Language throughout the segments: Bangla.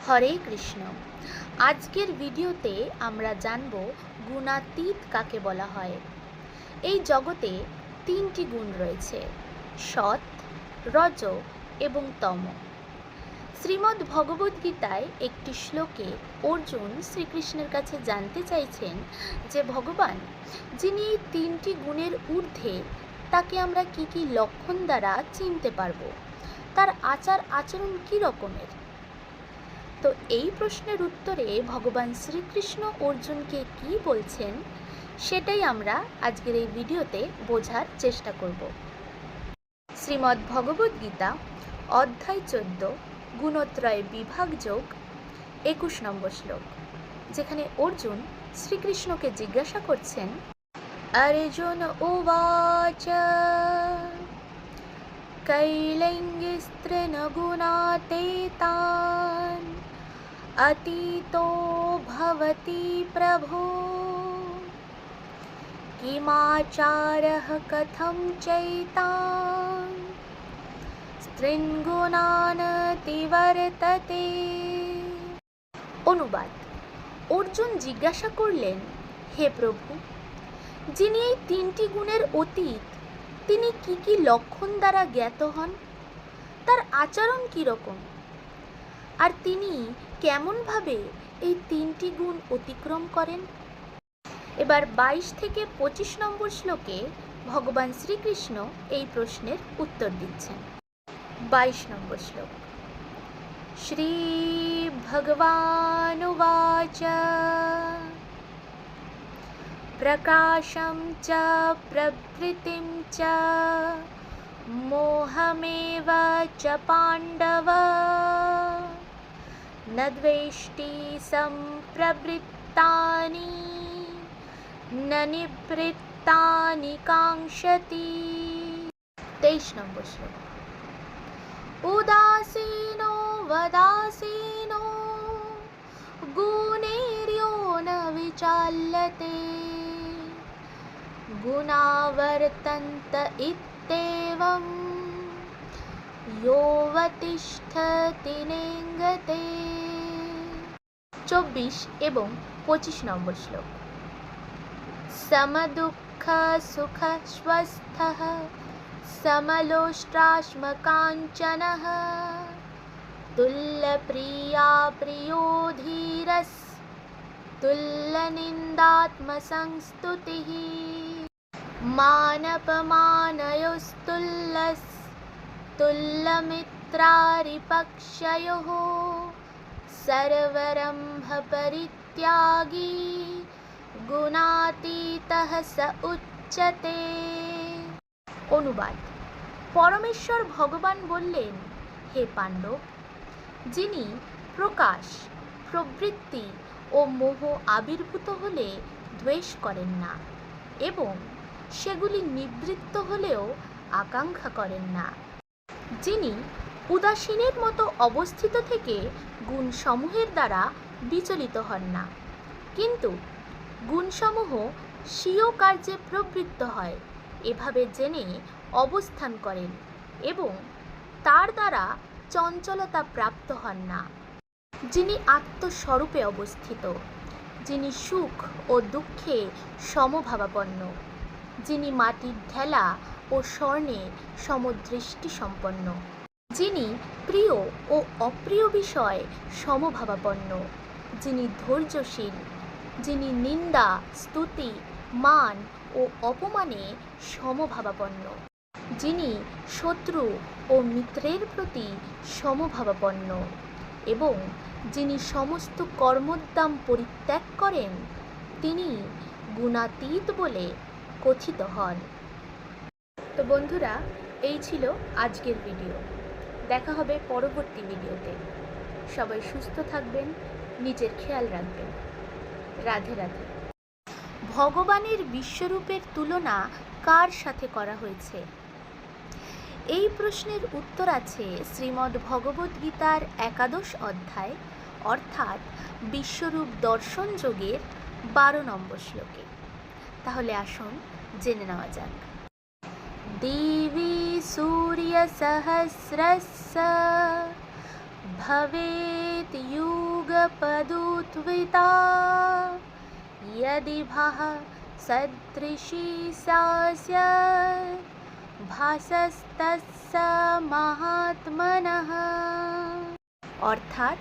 হরে কৃষ্ণ। আজকের ভিডিওতে আমরা জানব গুণাতীত কাকে বলা হয়। এই জগতে তিনটি গুণ রয়েছে, সৎ, রজ এবং তম। শ্রীমদ্ ভগবদ্গীতায় একটি শ্লোকে অর্জুন শ্রীকৃষ্ণের কাছে জানতে চাইছেন যে ভগবান, যিনি এই তিনটি গুণের ঊর্ধ্বে, তাকে আমরা কি কি লক্ষণ দ্বারা চিনতে পারব, তার আচার আচরণ কী রকমের। তো এই প্রশ্নের উত্তরে ভগবান শ্রীকৃষ্ণ অর্জুনকে কি বলছেন সেটাই আমরা আজকের এই ভিডিওতে বোঝার চেষ্টা করব। শ্রীমদ্ ভগবদ্গীতা অধ্যায় 14 গুণত্রয় বিভাগ যোগ 21 নম্বর শ্লোক, যেখানে অর্জুন শ্রীকৃষ্ণকে জিজ্ঞাসা করছেন, অর্জুন উবাচ কৈলিঙ্গস্ত্রিন গুণাতীতান अतीतो भवति प्रभो किमाचारः कथं चैतान् स्त्रीन् गुणान् तिवर्तते। অনুবাদ: অর্জুন জিজ্ঞাসা করলেন, হে প্রভু, যিনি এই তিনটি গুণের অতীত, তিনি কি কি লক্ষণ দ্বারা জ্ঞাত হন, তার আচরণ কী রকম, আর তিনি কেমনভাবে এই তিনটি গুণ অতিক্রম করেন। এবার 22 থেকে 25 নম্বর শ্লোকে ভগবান শ্রীকৃষ্ণ এই প্রশ্নের উত্তর দিচ্ছেন। 22 নম্বর শ্লোক, শ্রী ভগবানুবাচ প্রকাশম চ প্রবৃত্তিম চ মোহমেব চ পাণ্ডব न द्वेष्टि सम्प्रवृत्तानि न निवृत्तानि काङ्क्षति। 23 নম্বর শ্লোক, উদাসীনো वदासीनो गुणैर्यो न विचाल्यते गुणा वर्तन्त इत्येवम् योऽवतिष्ठति नेङ्गते। 24 এবং 25 নম্বর শ্লোক, সমদুঃখ সুখ স্वस्थः সমলোষ্টাশ্মকাঞ্চনः তুল্যপ্রিয়া প্রিयो ধীরः তুল্যনিন্দাত্মসংস্তুতিः মানপমানयोस्तुल्यः तुल्यमित्रारिपक्षयोः सर्वरम्भपरित्यागी গুণাতীতঃ স উচ্যতে। অনুবাদ: পরমেশ্বর ভগবান বললেন, হে পাণ্ডব, যিনি প্রকাশ, প্রবৃত্তি ও মোহ আবির্ভূত হলে দ্বেষ করেন না এবং সেগুলি নিবৃত্ত হলেও আকাঙ্ক্ষা করেন না, যিনি উদাসীনের মতো অবস্থিত থেকে গুণসমূহের দ্বারা বিচলিত হন না, কিন্তু গুণসমূহ স্বীয় কার্যে প্রবৃত্ত হয় এভাবে জেনে অবস্থান করেন এবং তার দ্বারা চঞ্চলতা প্রাপ্ত হন না, যিনি আত্মস্বরূপে অবস্থিত, যিনি সুখ ও দুঃখে সমভাবাপন্ন, যিনি মাটির ঢেলা ও স্বর্ণে সমদৃষ্টি সম্পন্ন, যিনি প্রিয় ও অপ্রিয় বিষয় সমভাবাপন্ন, যিনি ধৈর্যশীল, যিনি নিন্দা, স্তুতি, মান ও অপমানে সমভাবাপন্ন, যিনি শত্রু ও মিত্রের প্রতি সমভাবাপন্ন এবং যিনি সমস্ত কর্মোদ্যম পরিত্যাগ করেন, তিনি গুণাতীত বলে কথিত হন। তো বন্ধুরা, এই ছিল আজকের ভিডিও। দেখা হবে পরবর্তী ভিডিওতে। সবাই সুস্থ থাকবেন, নিজের খেয়াল রাখবেন। রাধে রাধে। ভগবানের বিশ্বরূপের তুলনা কার সাথে করা হয়েছে? এই প্রশ্নের উত্তর আছে শ্রীমদ্ ভগবদ্গীতার 11 অধ্যায় অর্থাৎ বিশ্বরূপ দর্শন যোগের 12 নম্বর শ্লোকে। তাহলে আসুন জেনে নেওয়া যাক। देवी सूर्यसहस्रस्य भवेत् সহস্রপদুত্থিতা यदि भाः सदृशी स्यास्य ভাসস্তস্য মহাত্মনঃ। অর্থাৎ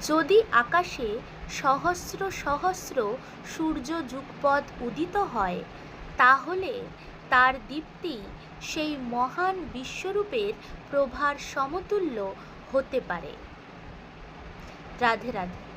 যদি আকাশে সহস্র সহস্র সূর্য যুগপৎ উদিত হয় তাহলে তার দীপ্তি সেই মহান বিশ্বরূপের প্রভার সমতুল্য হতে পারে। রাধে রাধে।